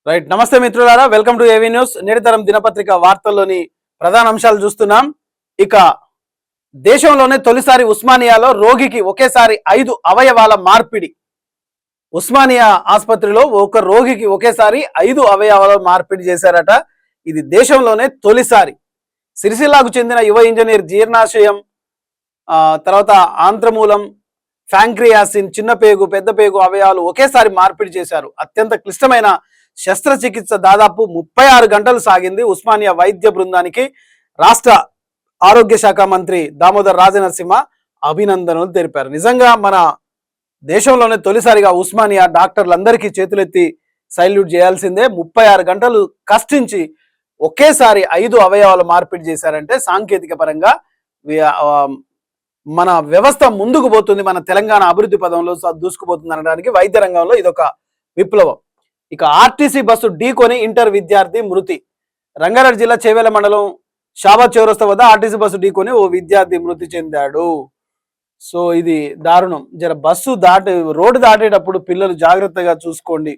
Right. నమస్తే మిత్రులారా, welcome to AV news. నేటితరం దినపత్రిక వార్తల్లోని ప్రధాన అంశాలు చూస్తున్నాం. ఇక దేశంలోనే తొలిసారి ఉస్మానియాలో రోగికి ఒకేసారి 5 అవయవాల మార్పిడి. ఉస్మానియా ఆసుపత్రిలో ఒక రోగికి ఒకేసారి 5 అవయవాల మార్పిడి చేశారట. ఇది దేశంలోనే తొలిసారి. సిరిసిల్లాకు చెందిన యువ ఇంజనీర్ జీర్ణాశయం, తర్వాత ఆంత్రమూలం, ఫ్యాంక్రియాసిన్, చిన్న పేగు, పెద్ద పేగు అవయవాలు ఒకేసారి మార్పిడి చేశారు. అత్యంత క్లిష్టమైన శస్త్రచికిత్స దాదాపు 36 గంటలు సాగింది. ఉస్మానియా వైద్య బృందానికి రాష్ట్ర ఆరోగ్య శాఖ మంత్రి దామోదర్ రాజనరసింహ అభినందనలు తెలిపారు. నిజంగా మన దేశంలోనే తొలిసారిగా ఉస్మానియా డాక్టర్లందరికీ చేతులెత్తి సైల్యూట్ చేయాల్సిందే. 36 గంటలు కష్టించి ఒకేసారి 5 అవయవాలు మార్పిడి చేశారంటే సాంకేతిక పరంగా మన వ్యవస్థ ముందుకు పోతుంది, మన తెలంగాణ అభివృద్ధి పదంలో దూసుకుపోతుంది అనడానికి వైద్య రంగంలో ఇదొక విప్లవం. ఇక ఆర్టీసీ బస్సు ఢీకొని ఇంటర్ విద్యార్థి మృతి. రంగారెడ్డి జిల్లా చేవేల మండలం షాబాద్ చౌరస్తా వద్ద ఆర్టీసీ బస్సు ఢీకొని ఓ విద్యార్థి మృతి చెందాడు. సో ఇది దారుణం. బస్సు రోడ్డు దాటేటప్పుడు పిల్లలు జాగ్రత్తగా చూసుకోండి.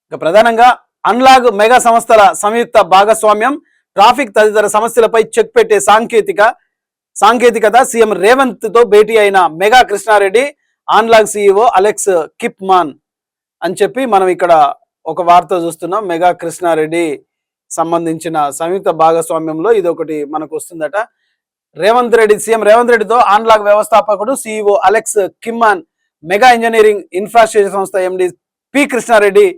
ఇక ప్రధానంగా అన్లాగ్ మెగా సంస్థల సంయుక్త భాగస్వామ్యం, ట్రాఫిక్ తదితర సమస్యలపై చెక్ పెట్టే సాంకేతికత. సీఎం రేవంత్ తో భేటీ అయిన Mega Krishnareddy, Analog CEO Alex Kipman అని చెప్పి మనం ఇక్కడ ఒక వార్త చూస్తున్నాం. మెగా కృష్ణారెడ్డి సంబంధించిన సంయుక్త భాగస్వామ్యంలో ఇది ఒకటి మనకు వస్తుందట. సీఎం రేవంత్ రెడ్డితో అన్లాగ్ వ్యవస్థాపకుడు CEO Alex Kipman, Mega engineering infrastructure సంస్థ ఎండి పి కృష్ణారెడ్డి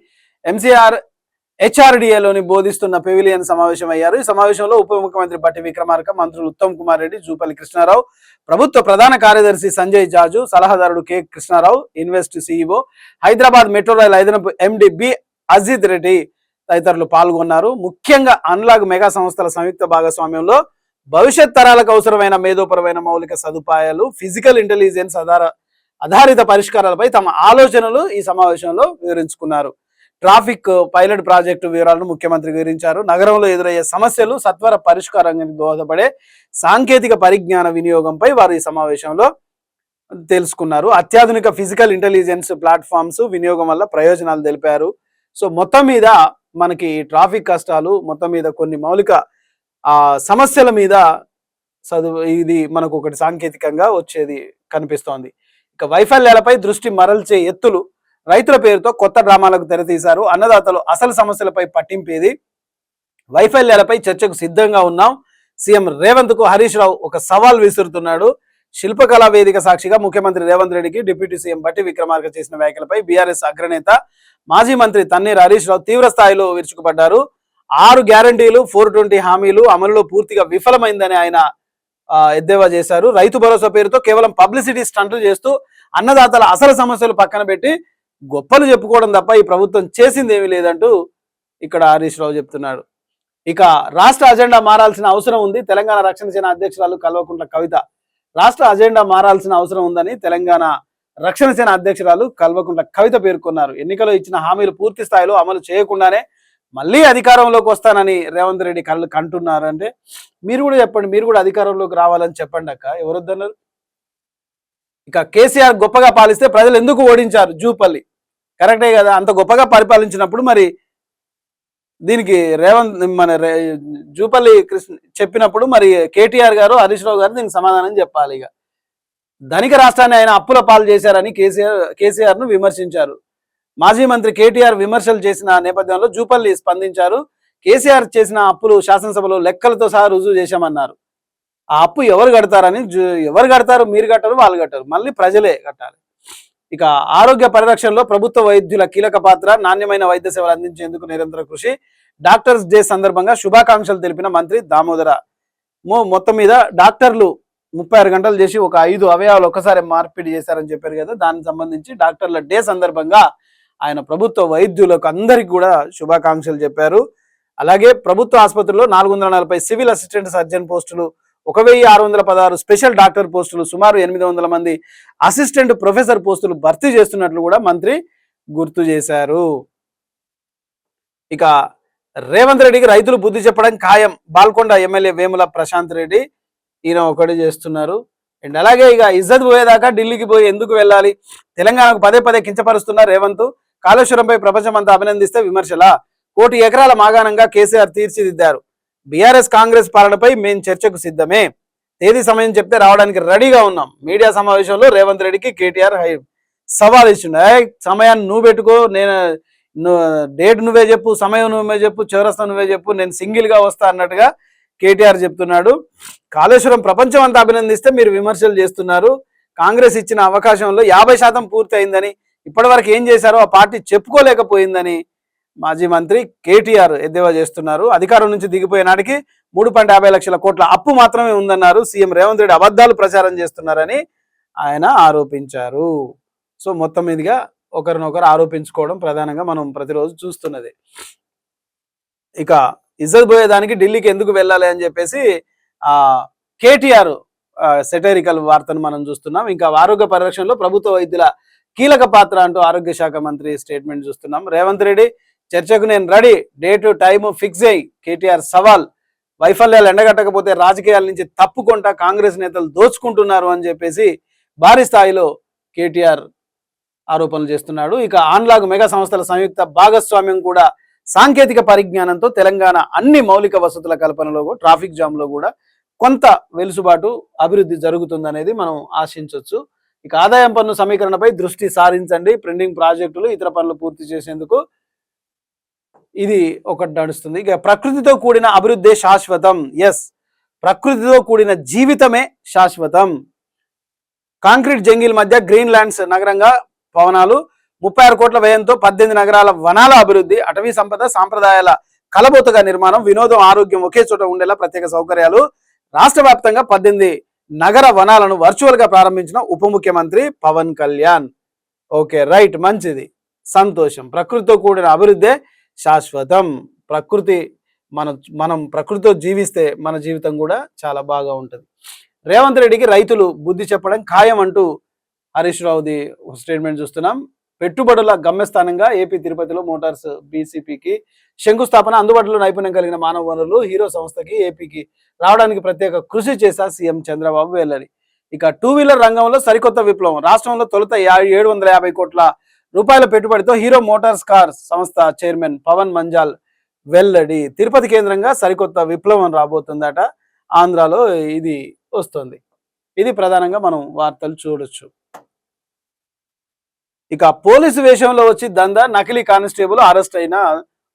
హెచ్ఆర్డిఏలోని బోధిస్తున్న పెవిలియన్ సమావేశం అయ్యారు. ఈ సమావేశంలో ఉప ముఖ్యమంత్రి బట్టి విక్రమార్క, మంత్రులు ఉత్తమ్ కుమార్ రెడ్డి, జూపల్లి కృష్ణారావు, ప్రభుత్వ ప్రధాన కార్యదర్శి సంజయ్ జాజు, సలహాదారుడు K Krishnarao, invest CEO, Hyderabad metro rail అదనపు ఎండి బి అజిత్ రెడ్డి తదితరులు పాల్గొన్నారు. ముఖ్యంగా అన్లాగ్ మెగా సంస్థల సంయుక్త భాగస్వామ్యంలో భవిష్యత్ తరాలకు అవసరమైన మేధోపరమైన మౌలిక సదుపాయాలు, ఫిజికల్ ఇంటెలిజెన్స్ ఆధారిత పరిష్కారాలపై తమ ఆలోచనలు ఈ సమావేశంలో వివరించుకున్నారు. ట్రాఫిక్ పైలట్ ప్రాజెక్టు వివరాలను ముఖ్యమంత్రి వివరించారు. నగరంలో ఎదురయ్యే సమస్యలు సత్వర పరిష్కారానికి దోహదపడే సాంకేతిక పరిజ్ఞాన వినియోగంపై వారు ఈ సమావేశంలో తెలుసుకున్నారు. అత్యాధునిక ఫిజికల్ ఇంటెలిజెన్స్ ప్లాట్ఫామ్స్ వినియోగం వల్ల ప్రయోజనాలు తెలిపారు. సో మొత్తం మీద మనకి ట్రాఫిక్ కష్టాలు, మొత్తం మీద కొన్ని మౌలిక సమస్యల మీద ఇది మనకు ఒకటి సాంకేతికంగా వచ్చేది కనిపిస్తోంది. ఇక వైఫల్యాలపై దృష్టి మరల్చే ఎత్తులు, రైతుల పేరుతో కొత్త డ్రామాలకు తెరతీశారు. అన్నదాతలు అసలు సమస్యలపై పట్టింపేది, వైఫల్యాలపై చర్చకు సిద్ధంగా ఉన్నాం. సీఎం రేవంత్ కు హరీష్ రావు ఒక సవాల్ విసురుతున్నాడు. శిల్పకళా వేదిక సాక్షిగా ముఖ్యమంత్రి రేవంత్ రెడ్డికి డిప్యూటీ సీఎం బట్టి విక్రమార్క చేసిన వ్యాఖ్యలపై బీఆర్ఎస్ అగ్రనేత మాజీ మంత్రి తన్నీర్ హరీష్ రావు తీవ్ర స్థాయిలో విరుచుకుపడ్డారు. 6 గ్యారంటీలు, 420 హామీలు అమలులో పూర్తిగా విఫలమైందని ఆయన ఎద్దేవా చేశారు. రైతు భరోసా పేరుతో కేవలం పబ్లిసిటీ స్టంట్లు చేస్తూ అన్నదాతల అసలు సమస్యలు పక్కన పెట్టి గొప్పలు చెప్పుకోవడం తప్ప ఈ ప్రభుత్వం చేసింది ఏమీ లేదంటూ ఇక్కడ హరీష్ రావు చెప్తున్నాడు. ఇక రాష్ట్ర అజెండా మారాల్సిన అవసరం ఉంది. తెలంగాణ రక్షణ సేన అధ్యక్షురాలు కల్వకుంట్ల కవిత రాష్ట్ర అజెండా మారాల్సిన అవసరం ఉందని తెలంగాణ రక్షణ సేన అధ్యక్షురాలు కల్వకుంట్ల కవిత పేర్కొన్నారు. ఎన్నికల్లో ఇచ్చిన హామీలు పూర్తి స్థాయిలో అమలు చేయకుండానే మళ్ళీ అధికారంలోకి వస్తానని రేవంత్ రెడ్డి కంటున్నారు. అంటే మీరు కూడా చెప్పండి, మీరు కూడా అధికారంలోకి రావాలని చెప్పండి అక్క, ఎవరొద్దన్నారు? ఇక కేసీఆర్ గొప్పగా పాలిస్తే ప్రజలు ఎందుకు ఓడించారు? జూపల్లి కరెక్టే కదా, అంత గొప్పగా పరిపాలించినప్పుడు మరి దీనికి జూపల్లి చెప్పినప్పుడు మరి కేటీఆర్ గారు, హరీష్ రావు గారు దీనికి సమాధానం చెప్పాలి. ఇక ధనిక రాష్ట్రాన్ని ఆయన అప్పుల పాలు చేశారని కేసీఆర్ ను విమర్శించారు. మాజీ మంత్రి కేటీఆర్ విమర్శలు చేసిన నేపథ్యంలో జూపల్లి స్పందించారు. కేసీఆర్ చేసిన అప్పులు శాసనసభలో లెక్కలతో సహా రుజువు చేశామన్నారు. ఆ అప్పు ఎవరు కడతారని, ఎవరు కడతారు? మీరు కట్టరు, వాళ్ళు కట్టరు, మళ్ళీ ప్రజలే కట్టాలి. ఇక ఆరోగ్య పరిరక్షణలో ప్రభుత్వ వైద్యుల కీలక పాత్ర, నాణ్యమైన వైద్య సేవలు అందించేందుకు నిరంతర కృషి. డాక్టర్స్ డే సందర్భంగా శుభాకాంక్షలు తెలిపిన మంత్రి దామోదర. మొత్తం మీద డాక్టర్లు 36 గంటలు చేసి ఒక 5 అవయవాలు ఒకసారి మార్పిడి చేశారని చెప్పారు కదా, దానికి సంబంధించి డాక్టర్ల డే సందర్భంగా ఆయన ప్రభుత్వ వైద్యులకు అందరికి కూడా శుభాకాంక్షలు చెప్పారు. అలాగే ప్రభుత్వ ఆసుపత్రుల్లో 440 సివిల్ అసిస్టెంట్ సర్జన్ పోస్టులు, 1616 స్పెషల్ డాక్టర్ పోస్టులు, సుమారు 800 మంది అసిస్టెంట్ ప్రొఫెసర్ పోస్టులు భర్తీ చేస్తున్నట్లు కూడా మంత్రి గుర్తు చేశారు. ఇక రేవంత్ రెడ్డికి రైతులు బుద్ధి చెప్పడం ఖాయం. బాల్కొండ ఎమ్మెల్యే వేముల ప్రశాంత్ రెడ్డి ఈయన ఒకటి చేస్తున్నారు. అండ్ అలాగే ఇక ఇజ్జత్ పోయేదాకా ఢిల్లీకి పోయి ఎందుకు వెళ్ళాలి? తెలంగాణకు పదే పదే కించపరుస్తున్న రేవంత్ కాళేశ్వరంపై ప్రపంచమంతా అభినందిస్తే విమర్శలా? 1 కోటి ఎకరాల మాగాణంగా కేసీఆర్ తీర్చిదిద్దారు. బీఆర్ఎస్ కాంగ్రెస్ పాలనపై మేం చర్చకు సిద్ధమే. తేదీ సమయం చెప్తే రావడానికి రెడీగా ఉన్నాం. మీడియా సమావేశంలో రేవంత్ రెడ్డికి కేటీఆర్ సవాల్ ఇచ్చిండు. సమయాన్ని నువ్వు పెట్టుకో, నేను డేట్ నువ్వే చెప్పు, సమయం నువ్వే చెప్పు, చౌరస్తా నువ్వే చెప్పు, నేను సింగిల్ గా వస్తా అన్నట్టుగా కేటీఆర్ చెప్తున్నాడు. కాళేశ్వరం ప్రపంచం అంతా అభినందిస్తే మీరు విమర్శలు చేస్తున్నారు. కాంగ్రెస్ ఇచ్చిన అవకాశంలో 50% పూర్తి అయిందని, ఇప్పటి వరకు ఏం చేశారో ఆ పార్టీ చెప్పుకోలేకపోయిందని మాజీ మంత్రి కేటీఆర్ ఎద్దేవా చేస్తున్నారు. అధికారం నుంచి దిగిపోయే నాటికి 3.50 లక్షల కోట్ల అప్పు మాత్రమే ఉందన్నారు. సీఎం రేవంత్ రెడ్డి అబద్ధాలు ప్రచారం చేస్తున్నారని ఆయన ఆరోపించారు. సో మొత్తం మీదుగా ఒకరినొకరు ఆరోపించుకోవడం ప్రధానంగా మనం ప్రతిరోజు చూస్తున్నది. ఇక ఇజ్జత్ పోయేదానికి ఢిల్లీకి ఎందుకు వెళ్ళాలి అని చెప్పేసి కేటీఆర్ సెటైరికల్ వార్తను మనం చూస్తున్నాం. ఇంకా ఆరోగ్య పరిరక్షణలో ప్రభుత్వ వైద్యుల కీలక పాత్ర అంటూ ఆరోగ్య శాఖ మంత్రి స్టేట్మెంట్ చూస్తున్నాం. రేవంత్ రెడ్డి చర్చకు నేను రెడీ, డేటు టైము ఫిక్స్ అయ్యి, కేటీఆర్ సవాల్. వైఫల్యాలు ఎండగట్టకపోతే రాజకీయాల నుంచి తప్పుకుంటా కాంగ్రెస్ నేతలు దోచుకుంటున్నారు అని చెప్పేసి భారీ స్థాయిలో కేటీఆర్ ఆరోపణలు చేస్తున్నాడు. ఇక ఆన్లాగ్ మెగా సంస్థల సంయుక్త భాగస్వామ్యం కూడా సాంకేతిక పరిజ్ఞానంతో తెలంగాణ అన్ని మౌలిక వసతుల కల్పనలో, ట్రాఫిక్ జామ్ లో కూడా కొంత వెలుసుబాటు అభివృద్ధి జరుగుతుందనేది మనం ఆశించవచ్చు. ఇక ఆదాయం పన్ను సమీకరణపై దృష్టి సారించండి, ప్రింటింగ్ ప్రాజెక్టులు ఇతర పనులు పూర్తి చేసేందుకు ఇది ఒకటి నడుస్తుంది. ఇక ప్రకృతితో కూడిన అభివృద్ధి శాశ్వతం. ఎస్, ప్రకృతితో కూడిన జీవితమే శాశ్వతం. కాంక్రీట్ జంగిల్ మధ్య గ్రీన్ ల్యాండ్స్ నగరంగా భవనాలు, 36 కోట్ల వ్యయంతో 18 నగరాల వనాల అభివృద్ధి, అటవీ సంపద సాంప్రదాయాల కలబోతగా నిర్మాణం, వినోదం ఆరోగ్యం ఒకే చోట ఉండేలా ప్రత్యేక సౌకర్యాలు. రాష్ట్ర వ్యాప్తంగా 18 నగర వనాలను వర్చువల్ గా ప్రారంభించిన ఉప ముఖ్యమంత్రి పవన్ కళ్యాణ్. ఓకే, రైట్, మంచిది, సంతోషం. ప్రకృతితో కూడిన అభివృద్ధే శాశ్వతం. ప్రకృతి మనం ప్రకృతితో జీవిస్తే మన జీవితం కూడా చాలా బాగా ఉంటుంది. రేవంత్ రెడ్డికి రైతులు బుద్ధి చెప్పడం ఖాయం అంటూ హరీష్ రావుది స్టేట్మెంట్ చూస్తున్నాం. పెట్టుబడుల గమ్యస్థానంగా ఏపీ తిరుపతిలో మోటార్స్ బీసీపీకి శంకుస్థాపన. అందుబాటులో నైపుణ్యం కలిగిన మానవ వనరులు హీరో సంస్థకి ఏపీకి రావడానికి ప్రత్యేక కృషి చేశారు సీఎం చంద్రబాబు వెల్లడి. ఇక 2 వీలర్ రంగంలో సరికొత్త విప్లవం. రాష్ట్రంలో తొలుత 750 కోట్ల రూపాయల పెట్టుబడితో హీరో మోటార్స్ కార్ సంస్థ చైర్మన్ పవన్ మంజాల్ వెల్లడి. తిరుపతి కేంద్రంగా సరికొత్త విప్లవం రాబోతుందట. ఆంధ్రాలో ఇది వస్తుంది. ఇది ప్రధానంగా మనం వార్తలు చూడొచ్చు. ఇక పోలీసు వేషంలో వచ్చి దందా, నకిలీ కానిస్టేబుల్ అరెస్ట్ అయిన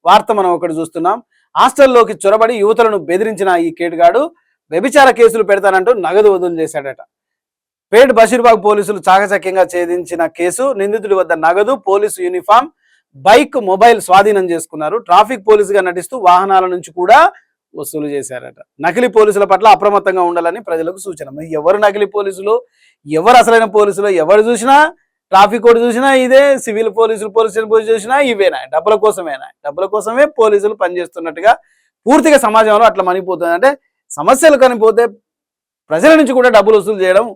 వార్త మనం ఒకటి చూస్తున్నాం. హాస్టల్లోకి చొరబడి యువతులను బెదిరించిన ఈ కేటుగాడు వ్యభిచార కేసులు పెడతానంటూ నగదు వదులు చేశాడట. పేట్ బషీర్బాగ్ పోలీసులు చాకచక్యంగా ఛేదించిన కేసు. నిందితుడి వద్ద నగదు, పోలీసు యూనిఫామ్, బైక్, మొబైల్ స్వాధీనం చేసుకున్నారు. ట్రాఫిక్ పోలీసుగా నటిస్తూ వాహనాల నుంచి కూడా వసూలు చేశారట. నకిలీ పోలీసుల పట్ల అప్రమత్తంగా ఉండాలని ప్రజలకు సూచన. ఎవరు నకిలీ పోలీసులు, ఎవరు అసలైన పోలీసులు, ఎవరు చూసినా, ట్రాఫిక్ కోడ్ చూసినా ఇదే, సివిల్ పోలీసులు, పోలీస్ చూసినా ఇవేనా, డబ్బుల కోసమేనా, డబ్బుల కోసమే పోలీసులు పనిచేస్తున్నట్టుగా పూర్తిగా సమాజంలో అట్లా మణిపోతుంది. అంటే సమస్యలు కనిపోతే ప్రజల నుంచి కూడా డబ్బులు వసూలు చేయడం,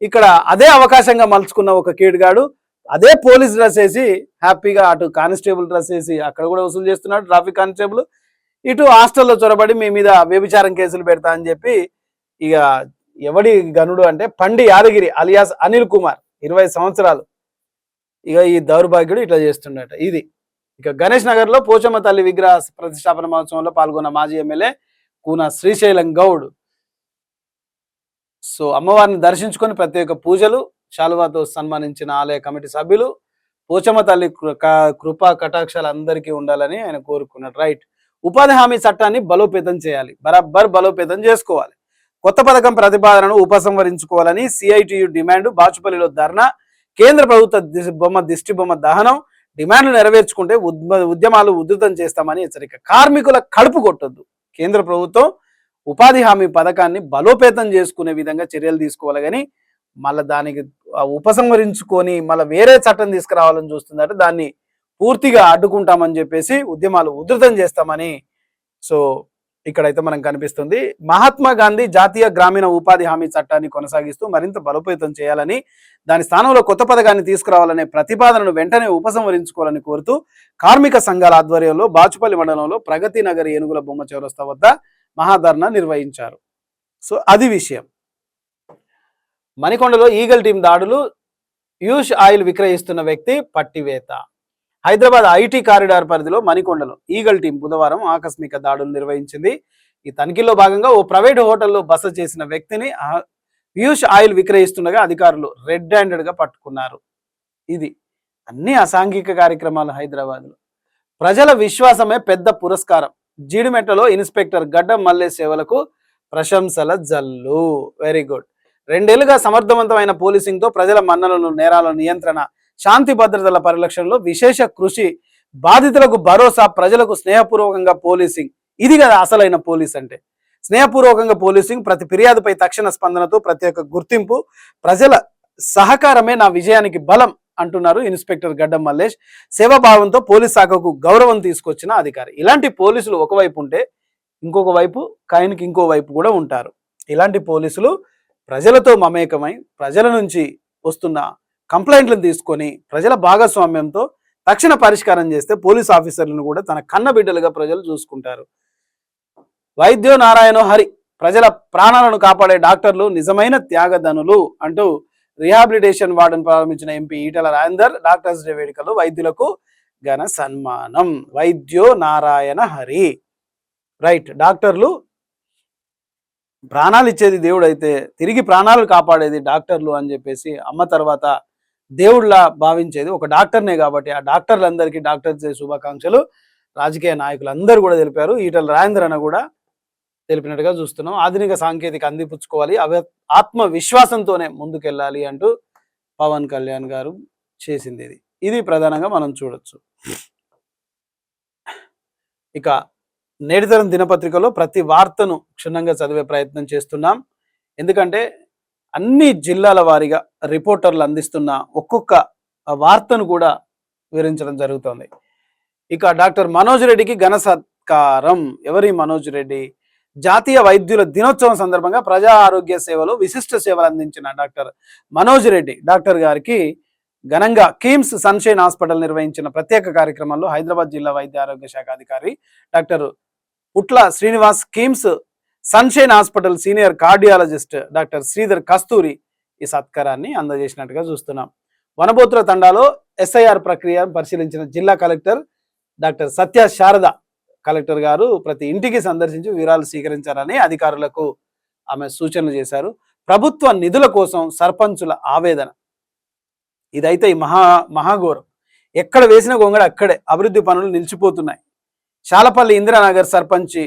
ఇక్కడ అదే అవకాశంగా మలుచుకున్న ఒక కేడుగాడు అదే పోలీస్ డ్రెస్ వేసి హ్యాపీగా అటు కానిస్టేబుల్ డ్రెస్ వేసి అక్కడ కూడా వసూలు చేస్తున్నాడు ట్రాఫిక్ కానిస్టేబుల్, ఇటు హాస్టల్లో చొరబడి మీ మీద వ్యభిచారం కేసులు పెడతా అని చెప్పి ఇక ఎవడి గనుడు అంటే పండి యాదగిరి అలియాస్ అనిల్ కుమార్ 20 సంవత్సరాలు ఇక ఈ దౌర్భాగ్యుడు ఇట్లా చేస్తుండట. ఇది ఇక గణేష్ నగర్ లో పోచమ్మ తల్లి విగ్రహ ప్రతిష్టాపన మహోత్సవంలో పాల్గొన్న మాజీ ఎమ్మెల్యే కూన శ్రీశైలం గౌడ్. సో అమ్మవారిని దర్శించుకొని ప్రత్యేక పూజలు, శాలువాతో సన్మానించిన ఆలయ కమిటీ సభ్యులు. పోచమ్మ తల్లి కృపా కటాక్షాలు అందరికీ ఉండాలని ఆయన కోరుకున్నాడు. రైట్. ఉపాధి హామీ చట్టాన్ని బలోపేతం చేయాలి, బరాబర్ బలోపేతం చేసుకోవాలి. కొత్త పథకం ప్రతిపాదనను ఉపసంహరించుకోవాలని సిఐటియు డిమాండ్. బాచుపల్లిలో ధర్నా. కేంద్ర ప్రభుత్వ దిష్టి బొమ్మ దహనం. డిమాండ్లు నెరవేర్చుకుంటే ఉద్యమాలు ఉధృతం చేస్తామని హెచ్చరిక. కార్మికుల కడుపు కొట్టొద్దు. కేంద్ర ప్రభుత్వం ఉపాధి హామీ పథకాన్ని బలోపేతం చేసుకునే విధంగా చర్యలు తీసుకోవాలి, కానీ మళ్ళీ దానికి ఉపసంహరించుకొని మళ్ళీ వేరే చట్టం తీసుకురావాలని చూస్తుందంటే దాన్ని పూర్తిగా అడ్డుకుంటామని చెప్పేసి ఉద్యమాలు ఉధృతం చేస్తామని సో ఇక్కడైతే మనం కనిపిస్తుంది. మహాత్మా గాంధీ జాతీయ గ్రామీణ ఉపాధి హామీ చట్టాన్ని కొనసాగిస్తూ మరింత బలోపేతం చేయాలని, దాని స్థానంలో కొత్త పథకాన్ని తీసుకురావాలనే ప్రతిపాదనను వెంటనే ఉపసంహరించుకోవాలని కోరుతూ కార్మిక సంఘాల ఆధ్వర్యంలో బాచుపల్లి మండలంలో ప్రగతి నగర్ ఏనుగుల బొమ్మ చౌరస్తా వద్ద మహాధర్నా నిర్వహించారు. సో అది విషయం. మణికొండలో ఈగల్ టీం దాడులు. యూష్ ఆయిల్ విక్రయిస్తున్న వ్యక్తి పట్టివేత. హైదరాబాద్ ఐటీ కారిడార్ పరిధిలో మణికొండలో ఈగల్ టీం బుధవారం ఆకస్మిక దాడులు నిర్వహించింది. ఈ తనిఖీల్లో భాగంగా ఓ ప్రైవేటు హోటల్లో బస చేసిన వ్యక్తిని పీయూష్ ఆయిల్ విక్రయిస్తుండగా అధికారులు రెడ్ హ్యాండెడ్ గా పట్టుకున్నారు. ఇది అన్ని అసాంఘిక కార్యక్రమాలు హైదరాబాద్లో. ప్రజల విశ్వాసమే పెద్ద పురస్కారం. జీడిమెట్టలో ఇన్స్పెక్టర్ గడ్డం మల్లె సేవలకు ప్రశంసల జల్లు. Very good. 2 ఏళ్లుగా సమర్థవంతమైన పోలీసింగ్తో ప్రజల మన్ననలు, నేరాల నియంత్రణ, శాంతి భద్రతల పరిరక్షణలో విశేష కృషి, బాధితులకు భరోసా, ప్రజలకు స్నేహపూర్వకంగా పోలీసింగ్. ఇది కదా అసలైన పోలీస్ అంటే. స్నేహపూర్వకంగా పోలీసింగ్, ప్రతి ఫిర్యాదుపై తక్షణ స్పందనతో ప్రత్యేక గుర్తింపు, ప్రజల సహకారమే నా విజయానికి బలం అంటున్నారు ఇన్స్పెక్టర్ గడ్డం మల్లేష్. సేవాభావంతో పోలీస్ శాఖకు గౌరవం తీసుకొచ్చిన అధికారి. ఇలాంటి పోలీసులు ఒకవైపు ఉంటే ఇంకొక వైపు కాయిన్కి ఇంకో వైపు కూడా ఉంటారు. ఇలాంటి పోలీసులు ప్రజలతో మమేకమై ప్రజల నుంచి వస్తున్న కంప్లైంట్లను తీసుకొని ప్రజల భాగస్వామ్యంతో తక్షణ పరిష్కారం చేస్తే పోలీస్ ఆఫీసర్లను కూడా తన కన్న బిడ్డలుగా ప్రజలు చూసుకుంటారు. వైద్యో నారాయణో హరి. ప్రజల ప్రాణాలను కాపాడే డాక్టర్లు నిజమైన త్యాగధనులు అంటూ రిహాబిలిటేషన్ వార్డును ప్రారంభించిన MP Etela Rajender doctors day వేడుకలో వైద్యులకు ఘన సన్మానం. వైద్యో నారాయణ హరి. రైట్. డాక్టర్లు ప్రాణాలు ఇచ్చేది దేవుడు అయితే తిరిగి ప్రాణాలు కాపాడేది డాక్టర్లు అని చెప్పేసి అమ్మ తర్వాత దేవుళ్ళ భావించేది ఒక డాక్టర్నే. కాబట్టి ఆ డాక్టర్లందరికీ డాక్టర్స్ డే శుభాకాంక్షలు రాజకీయ నాయకులు అందరూ కూడా తెలిపారు. ఈటెల రాజేందర్ అన్న కూడా తెలిపినట్టుగా చూస్తున్నాం. ఆధునిక సాంకేతిక అందిపుచ్చుకోవాలి, ఆత్మవిశ్వాసంతోనే ముందుకెళ్ళాలి అంటూ పవన్ కళ్యాణ్ గారు చేసింది ఇది ప్రధానంగా మనం చూడొచ్చు. ఇక నేటితరం దినపత్రికలో ప్రతి వార్తను క్షుణ్ణంగా చదివే ప్రయత్నం చేస్తున్నాం. ఎందుకంటే అన్ని జిల్లాల వారీగా రిపోర్టర్లు అందిస్తున్న ఒక్కొక్క వార్తను కూడా వివరించడం జరుగుతుంది. ఇక డాక్టర్ మనోజ్ రెడ్డికి ఘన సత్కారం. ఎవరి మనోజ్ రెడ్డి? జాతీయ వైద్యుల దినోత్సవం సందర్భంగా ప్రజా ఆరోగ్య సేవలో విశిష్ట సేవలు అందించిన డాక్టర్ మనోజ్ రెడ్డి డాక్టర్ గారికి ఘనంగా కిమ్స్ సన్షైన్ హాస్పిటల్ నిర్వహించిన ప్రత్యేక కార్యక్రమంలో హైదరాబాద్ జిల్లా వైద్య ఆరోగ్య శాఖ అధికారి doctor Putla Srinivas, KIMS sunshine hospital senior cardiologist doctor Sridhar Kasturi ఈ సత్కారాన్ని అందజేసినట్టుగా చూస్తున్నాం. వనబోత్ర తండాలో ఎస్ఐఆర్ ప్రక్రియ పరిశీలించిన జిల్లా కలెక్టర్ డాక్టర్ సత్య శారద కలెక్టర్ గారు ప్రతి ఇంటికి సందర్శించి వివరాలు స్వీకరించారని అధికారులకు ఆమె సూచనలు చేశారు. ప్రభుత్వ నిధుల కోసం సర్పంచుల ఆవేదన. ఇదైతే ఈ మహాఘోరం. ఎక్కడ వేసిన గొంగడ అక్కడే అభివృద్ధి పనులు నిలిచిపోతున్నాయి. శాలపల్లి ఇందిరానగర్ సర్పంచి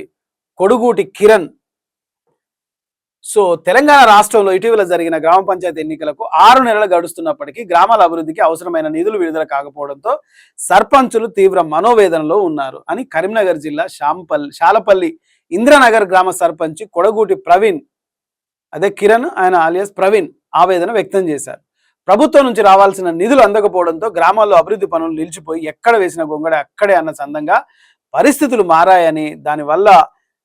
కొడుగూటి కిరణ్. సో తెలంగాణ రాష్ట్రంలో ఇటీవల జరిగిన గ్రామ పంచాయతీ ఎన్నికలకు 6 నెలలు గడుస్తున్నప్పటికీ గ్రామాల అభివృద్ధికి అవసరమైన నిధులు విడుదల కాకపోవడంతో సర్పంచులు తీవ్ర మనోవేదనలో ఉన్నారు అని కరీంనగర్ జిల్లా శాలపల్లి ఇందిరానగర్ గ్రామ సర్పంచి కొడగూటి ప్రవీణ్, అదే కిరణ్ ఆయన ఆలియాస్ ప్రవీణ్ ఆవేదన వ్యక్తం చేశారు. ప్రభుత్వం నుంచి రావాల్సిన నిధులు అందకపోవడంతో గ్రామాల్లో అభివృద్ధి పనులు నిలిచిపోయి ఎక్కడ వేసిన గొంగడ అక్కడే అన్న చందంగా పరిస్థితులు మారాయని, దానివల్ల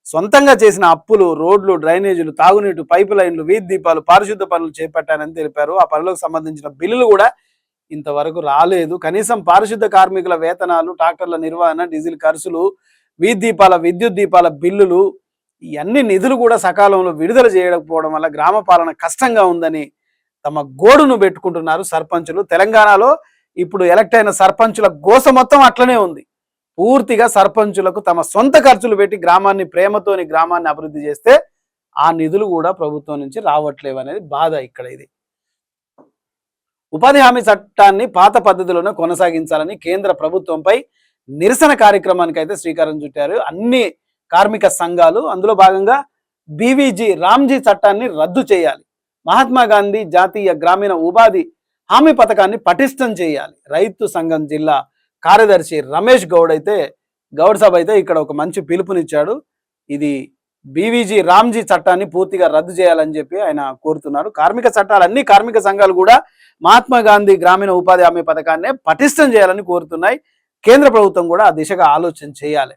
సొంతంగా చేసిన అప్పులు, రోడ్లు, డ్రైనేజీలు, తాగునీటి పైపు లైన్లు, వీధి దీపాలు, పారిశుద్ధ పనులు చేపట్టానని తెలిపారు. ఆ పనులకు సంబంధించిన బిల్లులు కూడా ఇంతవరకు రాలేదు. కనీసం పారిశుద్ధ కార్మికుల వేతనాలు, ట్రాక్టర్ల నిర్వహణ, డీజిల్ ఖర్చులు, వీధి దీపాల, విద్యుత్ దీపాల బిల్లులు, ఇవన్నీ నిధులు కూడా సకాలంలో విడుదల చేయకపోవడం వల్ల గ్రామ పాలన కష్టంగా ఉందని తమ గోడును పెట్టుకుంటున్నారు సర్పంచులు. తెలంగాణలో ఇప్పుడు ఎలక్ట్ అయిన సర్పంచుల గోస మొత్తం అట్లనే ఉంది. పూర్తిగా సర్పంచులకు తమ సొంత ఖర్చులు పెట్టి గ్రామాన్ని గ్రామాన్ని అభివృద్ధి చేస్తే ఆ నిధులు కూడా ప్రభుత్వం నుంచి రావట్లేవు అనేది బాధ ఇక్కడ. ఇది ఉపాధి హామీ చట్టాన్ని పాత పద్ధతిలోనే కొనసాగించాలని కేంద్ర ప్రభుత్వంపై నిరసన కార్యక్రమానికి అయితే శ్రీకారం చుట్టారు అన్ని కార్మిక సంఘాలు. అందులో భాగంగా బీవీజీ రామ్జీ చట్టాన్ని రద్దు చేయాలి, మహాత్మా గాంధీ జాతీయ గ్రామీణ ఉపాధి హామీ పథకాన్ని పటిష్టం చేయాలి. రైతు సంఘం జిల్లా కార్యదర్శి రమేష్ గౌడ్ సభ అయితే ఇక్కడ ఒక మంచి పిలుపునిచ్చాడు. ఇది బీవీజీ రామ్జీ చట్టాన్ని పూర్తిగా రద్దు చేయాలని చెప్పి ఆయన కోరుతున్నారు. కార్మిక చట్టాలు అన్ని కార్మిక సంఘాలు కూడా మహాత్మా గాంధీ గ్రామీణ ఉపాధి హామీ పథకాన్ని పటిష్టం చేయాలని కోరుతున్నాయి. కేంద్ర ప్రభుత్వం కూడా ఆ దిశగా ఆలోచన చేయాలి.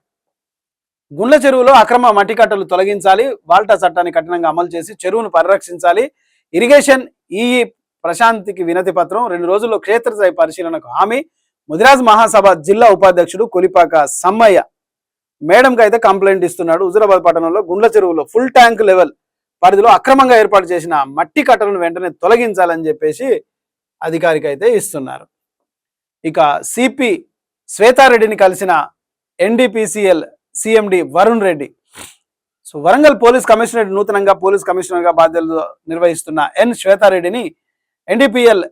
గుండ్ల చెరువులో అక్రమ మట్టి కట్టలు తొలగించాలి, వాల్టా చట్టాన్ని కఠినంగా అమలు చేసి చెరువును పరిరక్షించాలి. ఇరిగేషన్ ఈఈ ప్రశాంతికి వినతి పత్రం, 2 రోజుల్లో క్షేత్రస్థాయి పరిశీలనకు హామీ. ముదిరాజ్ మహాసభ జిల్లా ఉపాధ్యక్షుడు కొలిపాక సమ్మయ్య మేడంకి అయితే కంప్లైంట్ ఇస్తున్నాడు. హుజూరాబాద్ పట్టణంలో గుండ్ల చెరువులో ఫుల్ ట్యాంక్ లెవెల్ పరిధిలో అక్రమంగా ఏర్పాటు చేసిన మట్టి కట్టలను వెంటనే తొలగించాలని చెప్పేసి అధికారికి అయితే ఇస్తున్నారు. ఇక సిపి శ్వేతారెడ్డిని కలిసిన NDPCL CMD Varun Reddy. So Warangal police commissionerate నూతనంగా పోలీస్ కమిషనర్గా బాధ్యతలు నిర్వహిస్తున్న శ్వేతారెడ్డిని NDPL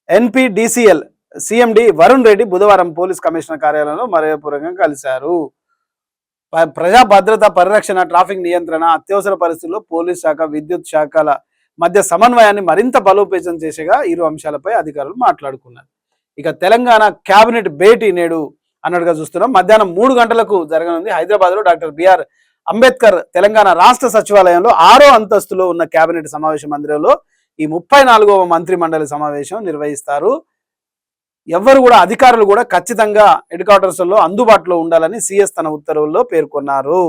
NPDCL CMD Varun Reddy బుధవారం పోలీస్ కమిషనర్ కార్యాలయంలో మర్యాదపూర్వకంగా కలిశారు. ప్రజా భద్రత పరిరక్షణ, ట్రాఫిక్ నియంత్రణ, అత్యవసర పరిస్థితుల్లో పోలీస్ శాఖ, విద్యుత్ శాఖల మధ్య సమన్వయాన్ని మరింత బలోపేతం చేసేగా ఇరు అంశాలపై అధికారులు మాట్లాడుకున్నారు. ఇక తెలంగాణ కేబినెట్ భేటీ నేడు అన్నట్టుగా చూస్తున్నాం. మధ్యాహ్నం 3 గంటలకు జరగనుంది. హైదరాబాద్లో డాక్టర్ బిఆర్ అంబేద్కర్ తెలంగాణ రాష్ట్ర సచివాలయంలో 6వ అంతస్తులో ఉన్న కేబినెట్ సమావేశ మందిరంలో ఈ 34వ మంత్రి మండలి సమావేశం నిర్వహిస్తారు. ఎవరు కూడా అధికారులు కూడా ఖచ్చితంగా హెడ్ క్వార్టర్స్ లో అందుబాటులో ఉండాలని సిఎస్ తన ఉత్తర్వుల్లో పేర్కొన్నారు.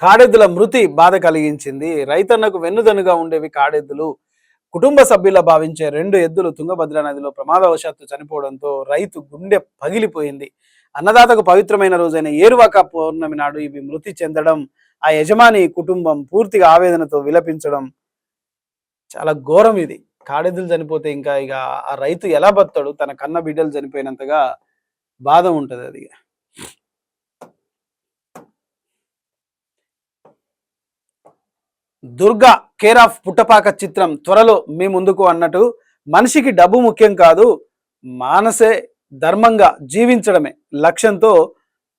కాడెద్దుల మృతి బాధ కలిగించింది. రైతన్నకు వెన్నుదన్నుగా ఉండేవి కాడెద్దులు. కుటుంబ సభ్యుల భావించే 2 ఎద్దులు తుంగభద్ర నదిలో ప్రమాదవశాత్తు చనిపోవడంతో రైతు గుండె పగిలిపోయింది. అన్నదాతకు పవిత్రమైన రోజైన ఏరువాక పౌర్ణమి నాడు ఇవి మృతి చెందడం, ఆ యజమాని కుటుంబం పూర్తిగా ఆవేదనతో విలపించడం చాలా ఘోరం. ఇది కాడెద్దులు చనిపోతే ఇంకా ఇక ఆ రైతు ఎలా బతాడు? తన కన్న బిడ్డలు చనిపోయినంతగా బాధ ఉంటుంది. అది దుర్గా కేర్ ఆఫ్ పుట్టపాక చిత్రం త్వరలో మీ ముందుకు అన్నట్టు, మనిషికి డబ్బు ముఖ్యం కాదు, మానసే ధర్మంగా జీవించడమే లక్ష్యంతో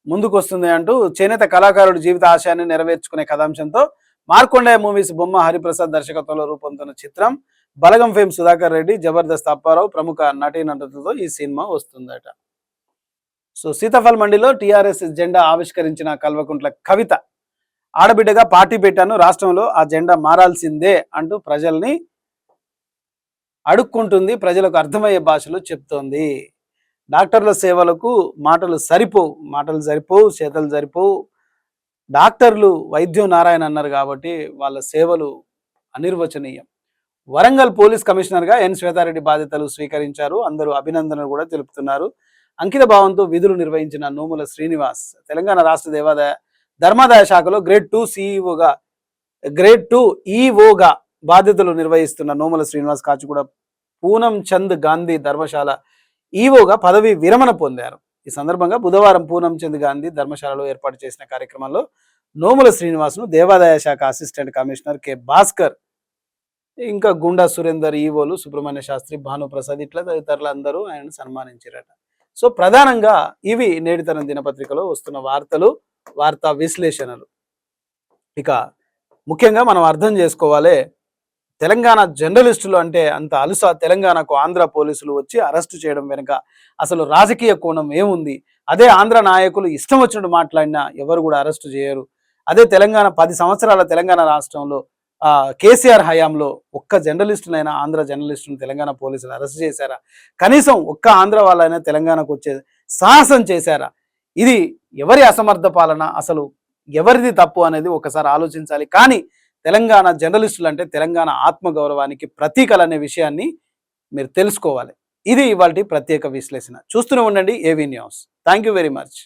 ముందుకు వస్తుంది అంటూ చేనేత కళాకారుడి జీవిత ఆశయాన్ని నెరవేర్చుకునే కథాంశంతో మార్కొండయ్య మూవీస్ బొమ్మ హరిప్రసాద్ దర్శకత్వంలో రూపొందుతున్న చిత్రం. బలగం ఫేమ్ సుధాకర్ రెడ్డి, జబర్దస్త్ అప్పారావు ప్రముఖ నటీనటులతో ఈ సినిమా వస్తుందట. సో సీతాఫల్ మండిలో టీఆర్ఎస్ జెండా ఆవిష్కరించిన కల్వకుంట్ల కవిత, ఆడబిడ్డగా పార్టీ పెట్టాను, రాష్ట్రంలో ఆ జెండా మారాల్సిందే అంటూ ప్రజల్ని అడుక్కుంటుంది. ప్రజలకు అర్థమయ్యే భాషలో చెప్తోంది. డాక్టర్ల సేవలకు మాటలు సరిపోవు, చేతలు సరిపోవు. డాక్టర్లు వైద్యం నారాయణ అన్నారు కాబట్టి వాళ్ళ సేవలు అనిర్వచనీయం. వరంగల్ పోలీస్ కమిషనర్గా శ్వేతారెడ్డి బాధ్యతలు స్వీకరించారు. అందరూ అభినందనలు కూడా తెలుపుతున్నారు. అంకిత భావంతో విధులు నిర్వహించిన నోముల శ్రీనివాస్ తెలంగాణ రాష్ట్ర ధర్మాదాయ శాఖలో గ్రేడ్ 2 ఈఓగా బాధ్యతలు నిర్వహిస్తున్న నోముల శ్రీనివాస్ కాచిగూడ పూనం చంద్ గాంధీ ధర్మశాల ఈఓగా పదవి విరమణ పొందారు. ఈ సందర్భంగా బుధవారం పూనం చంద్ గాంధీ ధర్మశాలలో ఏర్పాటు చేసిన కార్యక్రమంలో నోముల శ్రీనివాస్ను దేవాదాయ శాఖ అసిస్టెంట్ కమిషనర్ కె భాస్కర్, ఇంకా గుండా సురేందర్, ఈవోలు సుబ్రహ్మణ్య శాస్త్రి, భానుప్రసాద్ ఇట్లా తదితరులందరూ ఆయనను సన్మానించారట. సో ప్రధానంగా ఇవి నేటితరం దినపత్రికలో వస్తున్న వార్తా విశ్లేషణలు. ఇక ముఖ్యంగా మనం అర్థం చేసుకోవాలి, తెలంగాణ జర్నలిస్టులు అంటే అంత అలుస. తెలంగాణకు ఆంధ్ర పోలీసులు వచ్చి అరెస్టు చేయడం వెనుక అసలు రాజకీయ కోణం ఏముంది? అదే ఆంధ్ర నాయకులు ఇష్టం వచ్చినట్టు మాట్లాడినా ఎవరు కూడా అరెస్టు చేయరు. అదే 10 సంవత్సరాల తెలంగాణ రాష్ట్రంలో కేసీఆర్ హయాంలో ఒక్క జర్నలిస్టునైనా, ఆంధ్ర జర్నలిస్టును తెలంగాణ పోలీసులు అరెస్ట్ చేశారా? కనీసం ఒక్క ఆంధ్ర వాళ్ళైనా తెలంగాణకు వచ్చే సాహసం చేశారా? ఇది ఎవరి అసమర్థ పాలన? అసలు ఎవరిది తప్పు అనేది ఒకసారి ఆలోచించాలి. కానీ తెలంగాణ జర్నలిస్టులు అంటే తెలంగాణ ఆత్మగౌరవానికి ప్రతీకలు అనే విషయాన్ని మీరు తెలుసుకోవాలి. ఇది ఇవాల్టి ప్రత్యేక విశ్లేషణ. చూస్తూనే ఉండండి AV news. Thank you very much.